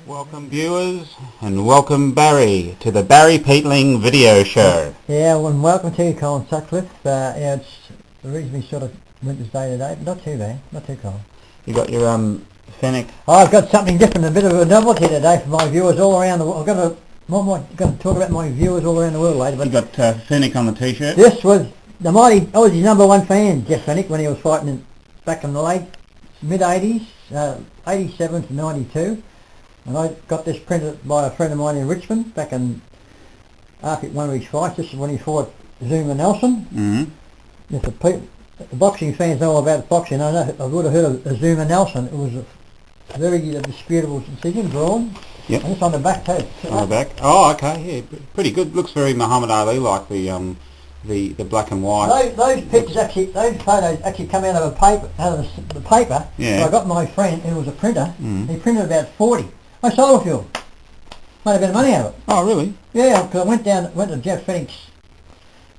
Welcome viewers, and welcome Barry to the Barry Peatling video show. Yeah, well, and welcome to you, Colin Sutcliffe. Yeah, it's reasonably sort of winter's day today, but not too bad, not too cold. You got your fennec. Oh, I've got something different, a bit of a novelty today for my viewers all around the world. I'm going to talk about my viewers all around the world later. But you got fennec on the t-shirt. This was the mighty. I was his #1 fan, Jeff Fennick, when he was fighting back in the mid 80s, 87 to 92. And I got this printed by a friend of mine in Richmond back in after one of his fights. This is when he fought Zuma Nelson. Mm-hmm. If the boxing fans know about boxing, I would have heard of Zuma Nelson. It was a very disputable decision, drawn. Yep. And it's on the back too. On the back. Oh, okay. Yeah, pretty good. Looks very Muhammad Ali like the black and white. Those pictures those photos actually come out of the paper. Yeah. So I got my friend who was a printer. He printed about 40. I sold a few. Made a bit of money out of it. Oh, really? Yeah, because I went to Jeff Fennick's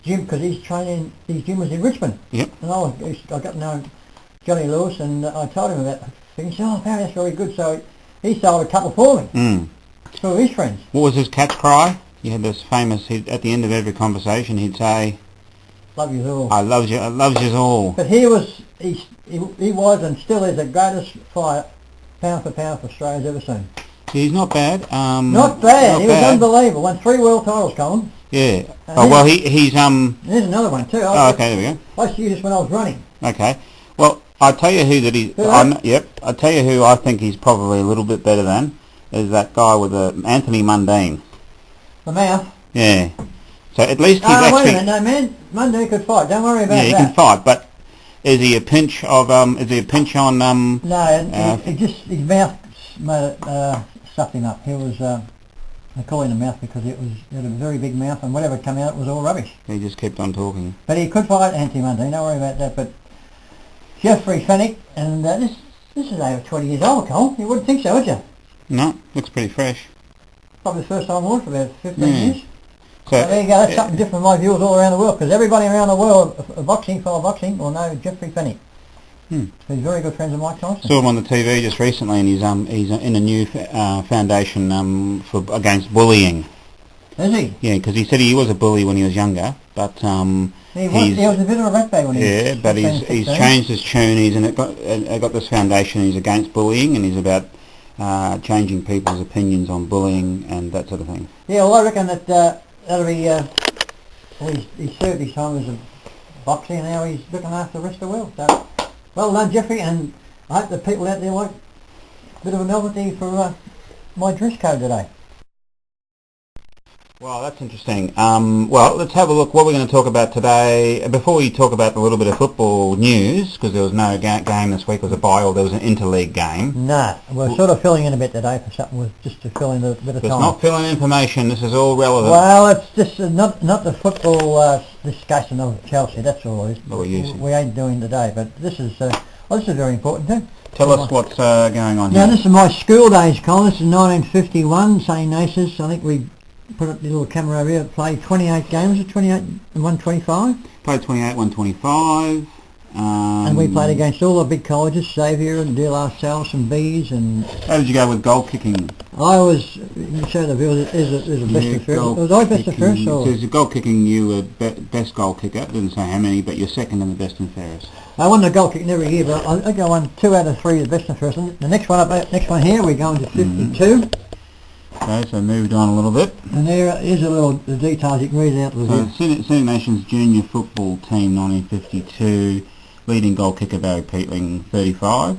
gym because his gym was in Richmond. Yep. And I got to know Johnny Lewis, and I told him about it. He said, "Oh, Barry, that's very good." So he sold a couple for me. For his friends. What was his catch cry? You had this famous. At the end of every conversation, he'd say, "Love you all." I loves you all. But he was and still is the greatest fighter, pound for pound, for Australia's ever seen. He's not bad. Not bad. He was unbelievable. Won 3 world titles, Colin. Yeah. Oh well, he's There's another one too. Oh, okay, there we go. I used to use this when I was running. Okay. Well, I tell you who that he. Yep. I tell you who I think he's probably a little bit better than is that guy with Anthony Mundine. The mouth. Yeah. So at least he's actually. Wait a minute, no man. Monday could fight. Don't worry about that. Yeah, he can fight, but is he a pinch of Is he a pinch on No, his mouth made it. Stuffed him up. He was, they call him a mouth because he had a very big mouth, and whatever came out was all rubbish. He just kept on talking. But he could fight Anthony Mundine, don't worry about that. But Jeffrey Fennick, and this is over 20 years old, Cole. You wouldn't think so, would you? No, looks pretty fresh. Probably the first time I won for about 15 years. So there you go, that's something different for my viewers all around the world, because everybody around the world, follow boxing, will know Jeffrey Fennick. He's very good friends of Mike Tyson. Saw him on the TV just recently, and he's in a new foundation against bullying. Is he? Yeah, because he said he was a bully when he was younger, but he was a bit of a rat bag when he was. Yeah, but he's changed his tune. He's got this foundation. He's against bullying, and he's about changing people's opinions on bullying and that sort of thing. Yeah, well, I reckon that'll be. He served his time as a boxer, and now he's looking after the rest of the world. So, well done, Jeffrey, and I hope the people out there like a bit of a novelty for my dress code today. Well, that's interesting. Well, let's have a look what we're going to talk about today. Before we talk about a little bit of football news, because there was no game this week, it was a bye, or there was an interleague game. No, we're sort of filling in a bit today for something just to fill in a bit of time. It's not filling information, this is all relevant. Well, it's just not the football discussion of Chelsea, that's all it is. We ain't doing today, but this is very important too. Tell us what's going on now, here. This is my school days, Colin. This is 1951, St. Naces. I think we put up the little camera over here, played 28 games, 28 and 125. Played 28, 125. And we played against all the big colleges, Xavier and De La Salle and Bees. And how did you go with goal kicking? I was, you show the view, there's a best of first. Was I best of first? Or? So as a goal kicking, you were best goal kicker. It didn't say how many, but you're second in the best and fairest. I won the goal kicking every year, but I think I won 2 out of 3 the best and first. And the next one here, we're going to 52. Okay, so moved on a little bit. And there is the details you can read out. So Senate Nations Junior Football Team 1952, leading goal kicker Barry Peatling 35.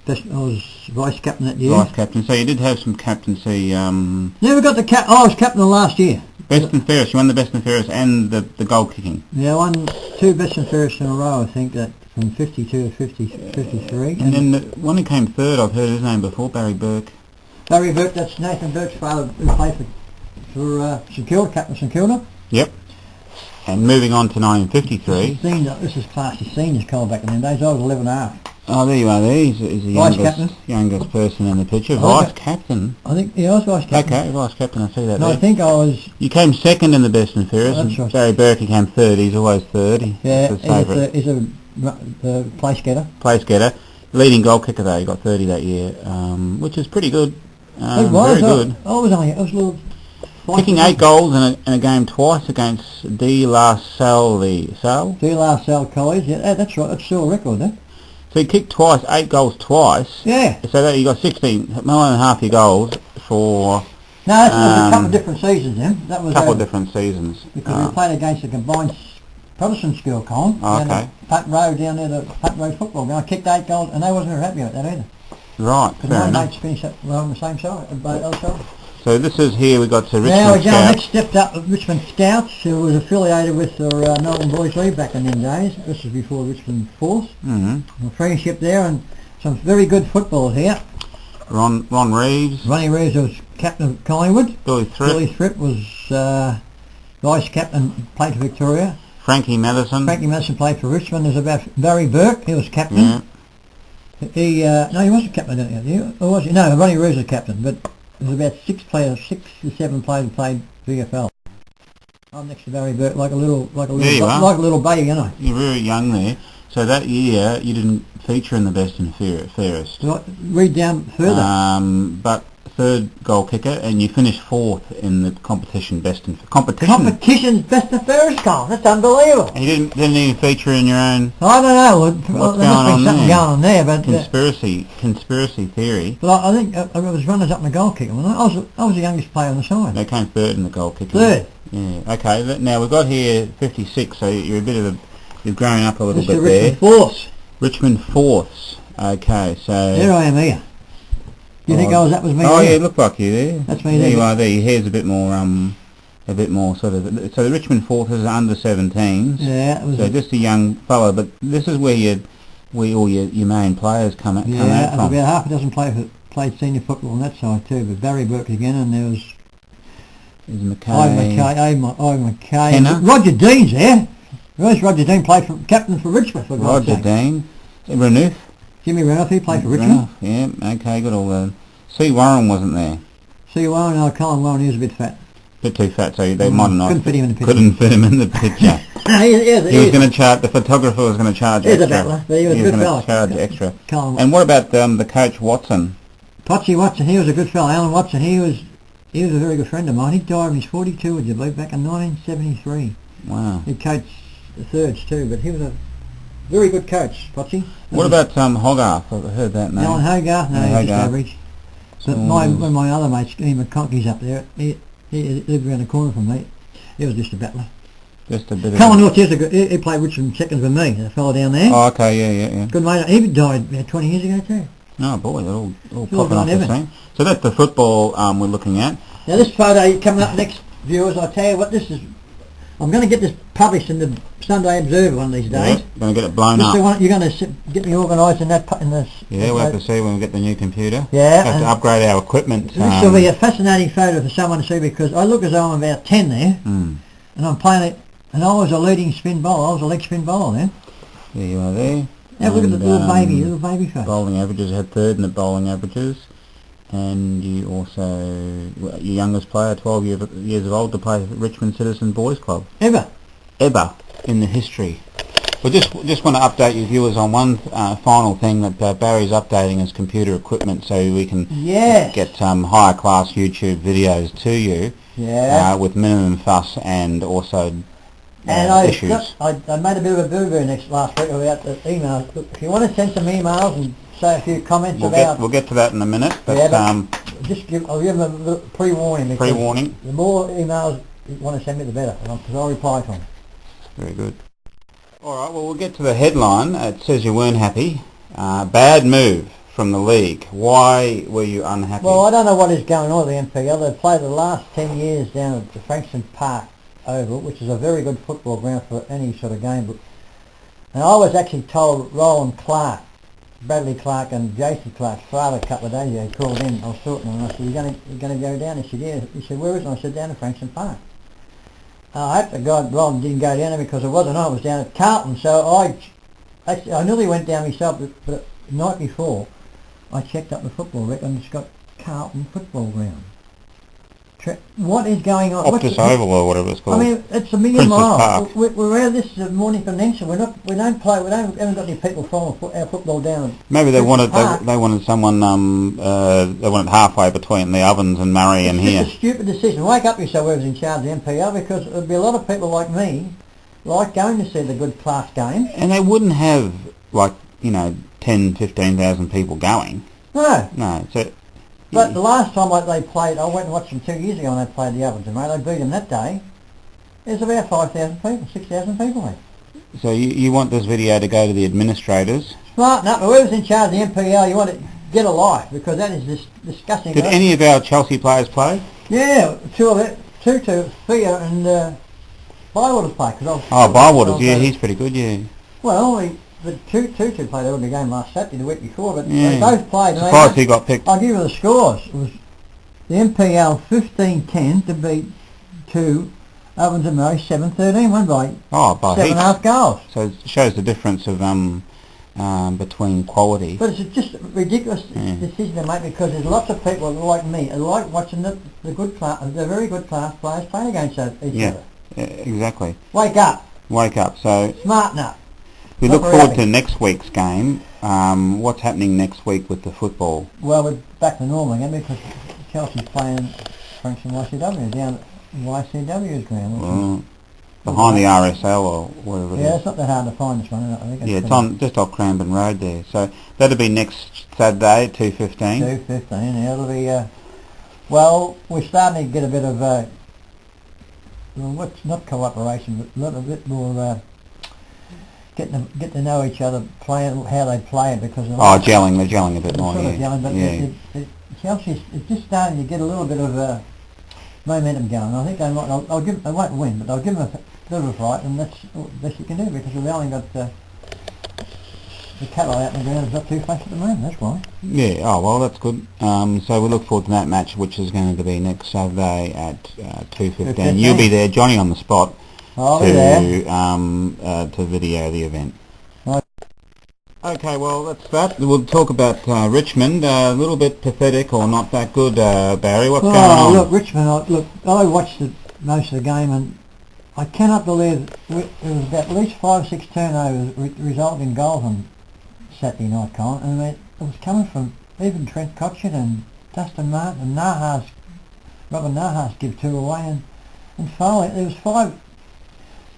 I was vice captain that year. Vice captain, so you did have some captaincy. Never got the I was captain the last year. Best and fairest, you won the best and fairest and the goal kicking. Yeah, I won 2 best and fairest in a row, I think, that from 52 to 53. And then the one who came third, I've heard his name before, Barry Burke. Barry Burke, that's Nathan Burke's father, who played for St Kilda, captain St Kilda. Yep. And moving on to 1953. This is classy seniors, Cole, back in them days. I was 11 and a half. Oh, there you are there. He's the youngest person in the picture. Vice captain. I think, yeah, I was vice captain. Okay, vice captain, I see that No, there. I think I was... You came second in the best and fairest. That's right. Barry Burke came third. He's always third. Yeah, he's a place getter. Place getter. Leading goal kicker though, he got 30 that year, which is pretty good. It was. Very good. I was a little... Kicking 8 goals in a game twice against De La Salle. De La Salle College, yeah, that's right, that's still a record, eh? So he kicked twice, 8 goals twice. Yeah. So that you got 16, more than half your goals for... No, that was a couple of different seasons then. That was a couple of different seasons. Because we played against a combined Protestant school, Colin. Okay. Down the Putt Road, down there, the Putt Road football ground. I kicked 8 goals and they wasn't very happy with that either. Right, Because fair my enough. mates finished up on the same side, both sides. So this is here, we got to Richmond Now we go Scouts. next stepped up with Richmond Scouts, who was affiliated with the Melbourne Boys League back in them days. This was before Richmond Force. Mm-hmm. A friendship there and some very good footballers here. Ron Reeves. Ronnie Reeves was captain of Collingwood. Billy Thripp was vice captain, played for Victoria. Frankie Madison. Frankie Madison played for Richmond. There's about Barry Burke, he was captain. Yeah. No, he wasn't captain, I don't know. Or was he? No, Ronnie Reeves was captain, but there was about 6 to 7 players who played VFL. I'm next to Barry Burke like a little baby, you know. You're very young there. So that year you didn't feature in the best and fairest. So read down further. But third goal kicker, and you finished 4th in the competition's best and fairest goal. That's unbelievable. And you didn't even feature in your own. I don't know. What's there must be something going on there, but conspiracy theory. But I think I was runners up in the goal kicker. I was the youngest player on the side. They came 3rd in the goal kicking. 3rd. Yeah. Okay. Now we've got here 56. So you're a bit of you've grown up a little bit Richmond there. Force. Richmond Force. Okay. So there I am here. Do you think that was me? Oh there? yeah, it looked like you there. That's me there. there. You are there. Your hair's a bit more sort of. So the Richmond Force is under 17s. Yeah, it was. So just a young fellow, but this is where all your main players come out from. Yeah, about half a dozen played senior football on that side too. But Barry Burke again, and there was. There's McKay. Roger Dean's there. Where's Roger Dean? Played for captain for Richmond. For Roger Dean. Renouf. Jimmy Renouf, he played for Richmond. Yeah, okay, got all the... C. Warren wasn't there. C. Warren, no, Colin Warren, he was a bit fat. Bit too fat, so they might not... Couldn't fit him in the picture. Couldn't fit him in the picture. He was going to charge, the photographer was going to charge extra. He's a battler, but he was a good fella. He was going to charge extra. Colin. And what about the coach Watson? Potsy Watson, he was a good fella. Alan Watson, he was a very good friend of mine. He died when he was 42, would you believe, back in 1973. Wow. He coached the thirds too, but he was a very good coach, Potsy. What about Hogarth? I've heard that name. Alan Hogarth? No, he was just average. But one of my other mates, Ian McConkey's up there, he lived around the corner from me. He was just a battler. Just a bit Colin North, he played Richmond seconds with me, the fellow down there. Oh, okay, yeah. Good mate. He died about 20 years ago too. Oh boy, they're all popping off the scene. So that's the football we're looking at. Now this photo coming up next, viewers, I'll tell you what this is. I'm going to get this published in the Sunday Observer one of these days. Yeah, going to get it blown up. You're going to get me organised in that. Yeah, we'll have to see when we get the new computer. Yeah. Have to upgrade our equipment. This will be a fascinating photo for someone to see because I look as though I'm about 10 there, and I'm playing it, and I was a leading spin bowler. I was a leg spin bowler then. There you are there. Yeah, look at the little baby face. Bowling averages, had 3rd in the bowling averages. And you also, your youngest player, 12 years of old, to play for Richmond Citizen Boys Club. Ever in the history. We just want to update you viewers on one final thing that Barry's updating his computer equipment so we can get higher class YouTube videos to you with minimum fuss and also issues. I made a bit of a boo-boo last week about the emails. Look, if you want to send some emails and say a few comments we'll get to that in a minute. But, I'll give them a little pre-warning. The more emails you want to send me, the better, because I'll reply to them. Very good. All right, well, we'll get to the headline. It says you weren't happy. Bad move from the league. Why were you unhappy? Well, I don't know what is going on with the NPL. They've played the last 10 years down at the Frankston Park Oval, which is a very good football ground for any sort of game. And I was actually told Roland Clark, Bradley Clark and Jason Clark's father a couple of days ago called in. I was talking to him and I said, you're going to go down? He said, yeah. He said, where is it? I said, down at Frankston Park. I hope to God Roland didn't go down there because it wasn't I was down at Carlton. So I nearly went down myself, but the night before I checked up the football record and it's got Carlton football ground. What is going on? Optus Oval or whatever it's called. I mean, it's a million Princess miles. Park. We're out of this Mpnfl Peninsula. We don't play. Haven't got any people following our football down. Maybe they wanted Park. they wanted someone they wanted halfway between the ovens and Murray and here. It's a stupid decision. Wake up yourself whoever's in charge of the MPL, because there'll be a lot of people like me like going to see the good class games. And they wouldn't have 10, 15,000 people going. No. So. But the last time they played, I went and watched them 2 years ago when they played the Ovens, and they beat them that day. There's about 5,000 people, 6,000 people there. So you want this video to go to the administrators? Smarten up. Whoever's in charge of the MPL, you want to get a life, because that is disgusting. Did any of our Chelsea players play? Yeah, two, Thea and Bywater's play. Bywater's, yeah, he's pretty good, yeah. Well, the two played the game last Saturday, the week before, but they both played. Surprised he got picked. I'll give you the scores. It was the MPL 15-10 to beat 2, Ovens and Murray 7-13, won by 7.5 goals. So it shows the difference of between quality. But it's just a ridiculous decision to make, because there's lots of people like me who like watching the very good class players play against each other. Yeah, exactly. Wake up. So smarten up. We look forward to next week's game. What's happening next week with the football? Well, we're back to normal again, because Chelsea's playing French and YCW down at YCW's ground. Behind the RSL or whatever it is. Yeah, it's not that hard to find this one, I think. Yeah, it's just off Cranbourne Road there. So that'll be next Saturday at 2:15. 2:15, yeah, it'll be... well, we're starting to get a bit of... what's not cooperation, but a little bit more... Get to know each other, playing how they play it, because gelling, they're gelling a bit more. Sort of gelling, but Chelsea is just starting to get a little bit of momentum going. I think they might. They won't win, but I'll give them a bit of a fight, and that's the best you can do, because we've only got the cattle out in the ground. It's not too fast at the moment. That's why. Yeah. Oh well, that's good. So we look forward to that match, which is going to be next Saturday at 2:15. You'll be there, Johnny, on the spot. I'll be there. To video the event. Right. Okay, well that's that. We'll talk about Richmond. A little bit pathetic, or not that good, Barry. What's going on? Look, Richmond. I watched most of the game, and I cannot believe there was about at least 5 or 6 turnovers resulting in goals on Saturday night, Colin. And it was coming from even Trent Cotchin and Dustin Martin and Robin Nahas give 2 away, and finally there was 5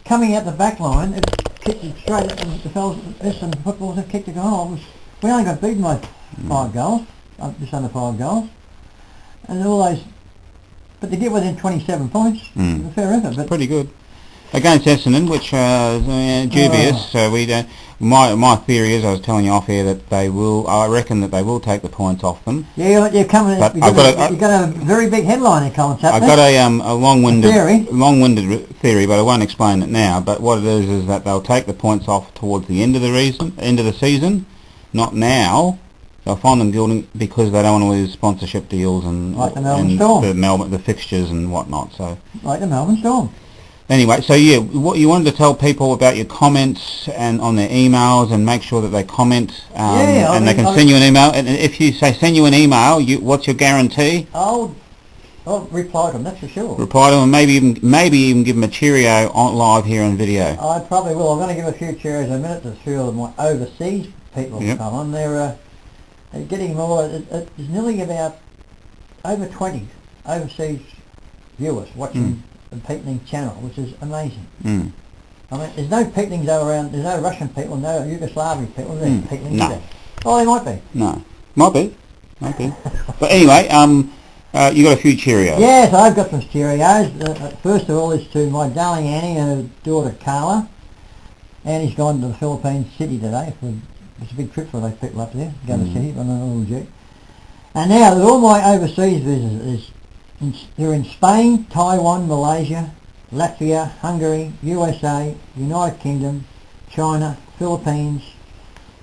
coming out the back line. It kicked it straight at the fellas. Essendon footballers have kicked a goal. We only got beaten by 5 goals, just under 5 goals, and all those. But to get within 27 points, it's a fair effort. But pretty good against Essendon, which is dubious. So we don't. My theory is, I was telling you off here, that they will. I reckon that they will take the points off them. Yeah, you're coming. You've got a very big headline here, Colin. I've got a long-winded theory, but I won't explain it now. But what it is that they'll take the points off towards the end of the season, not now. They'll find them guilty because they don't want to lose sponsorship deals and like the Melbourne Storm, the fixtures and whatnot. So like the Melbourne Storm. Anyway, so yeah, what you wanted to tell people about your comments and on their emails, and make sure that they comment, and they can send you an email. And if you say send you an email, what's your guarantee? I'll reply to them, that's for sure. Reply to them, maybe even give them a cheerio on live here on video. I probably will. I'm going to give a few cheerios in a minute to a few of my overseas people come on. They're getting more. There's nearly about over 20 overseas viewers watching the Peatling channel, which is amazing. I mean, there's no Peatlings around. There's no Russian people, no Yugoslavian people. There's Peatlings either. Oh, they might be. No, might be. But anyway, you got a few Cheerios. Yes, I've got some Cheerios. First of all is to my darling Annie and her daughter Carla. Annie's gone to the Philippines City today. It's a big trip for those people up there. Go to the city on a little jet. And now, all my overseas visitors, they're in Spain, Taiwan, Malaysia, Latvia, Hungary, USA, United Kingdom, China, Philippines,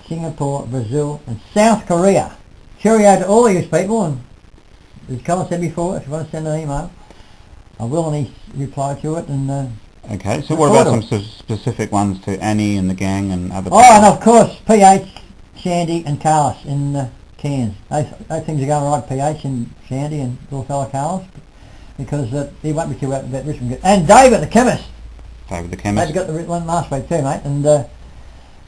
Singapore, Brazil, and South Korea. Cheerio to all of you people, and as Colin said before, if you want to send an email, I will reply to it. And okay, so what about some specific ones to Annie and the gang and other people? Oh, and of course, PH, Sandy and Carlos in Cairns. Those things are going right, PH and Sandy and little fella Carlos. because he won't be too happy about Richmond. And Dave at the chemist. David the chemist. They've got the one last week too, mate. And well,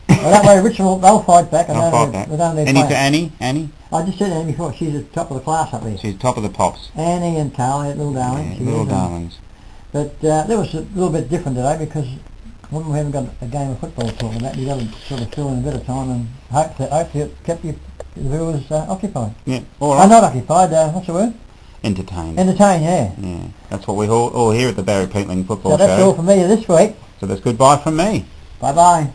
that way Richmond, they'll fight back. They'll fight back. Any for Annie? Annie? I just said Annie before. She's at the top of the class up there. She's top of the pops. Annie and Carly, little darlings. Yeah, little darlings. But that was a little bit different today because when we haven't got a game of football talking about, you've got to sort of fill in a bit of time and hopefully it kept the viewers occupied. Yeah, all right. Not occupied, what's the word? Entertained. Entertained, yeah. Yeah, that's what we all here at the Barry Peatling Football Show. So that's all from me this week. So that's goodbye from me. Bye-bye.